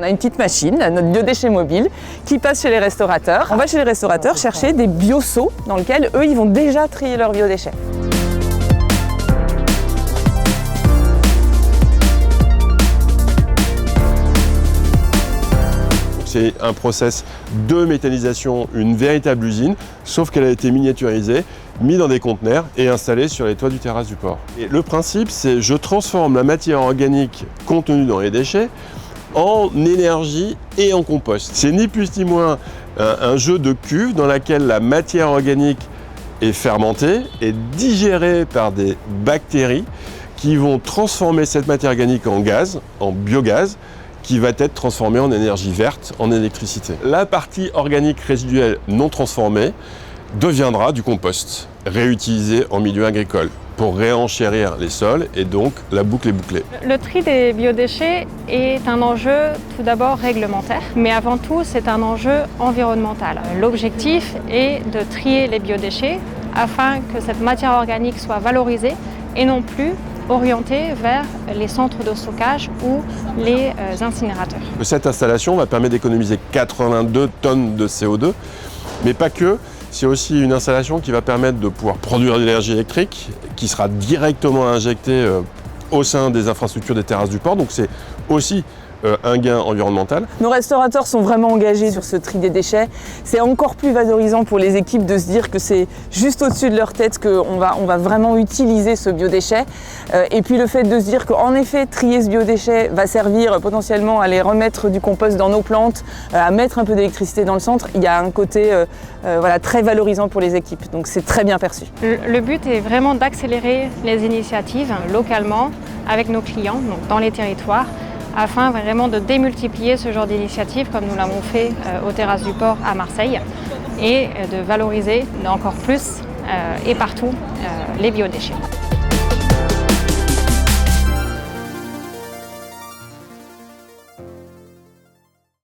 On a une petite machine, notre biodéchet mobile, qui passe chez les restaurateurs. On va chez les restaurateurs chercher des bio-seaux dans lesquels eux, ils vont déjà trier leurs biodéchets. C'est un process de méthanisation, une véritable usine, sauf qu'elle a été miniaturisée, mise dans des conteneurs et installée sur les toits du terrasse du port. Et le principe, c'est je transforme la matière organique contenue dans les déchets en énergie et en compost. C'est ni plus ni moins un jeu de cuve dans lequel la matière organique est fermentée et digérée par des bactéries qui vont transformer cette matière organique en gaz, en biogaz, qui va être transformée en énergie verte, en électricité. La partie organique résiduelle non transformée deviendra du compost, réutilisé en milieu agricole pour réenchérir les sols et donc la boucle est bouclée. Le tri des biodéchets est un enjeu tout d'abord réglementaire, mais avant tout c'est un enjeu environnemental. L'objectif est de trier les biodéchets afin que cette matière organique soit valorisée et non plus orienté vers les centres de stockage ou les incinérateurs. Cette installation va permettre d'économiser 82 tonnes de CO2, mais pas que. C'est aussi une installation qui va permettre de pouvoir produire de l'énergie électrique qui sera directement injectée au sein des infrastructures des terrasses du port. Donc c'est aussi un gain environnemental. Nos restaurateurs sont vraiment engagés sur ce tri des déchets. C'est encore plus valorisant pour les équipes de se dire que c'est juste au-dessus de leur tête qu'on va vraiment utiliser ce biodéchet. Et puis le fait de se dire qu'en effet, trier ce biodéchet va servir potentiellement à aller remettre du compost dans nos plantes, à mettre un peu d'électricité dans le centre, il y a un côté très valorisant pour les équipes. Donc c'est très bien perçu. Le but est vraiment d'accélérer les initiatives localement avec nos clients, donc dans les territoires, afin vraiment de démultiplier ce genre d'initiatives comme nous l'avons fait aux terrasses du port à Marseille et de valoriser encore plus et partout les biodéchets.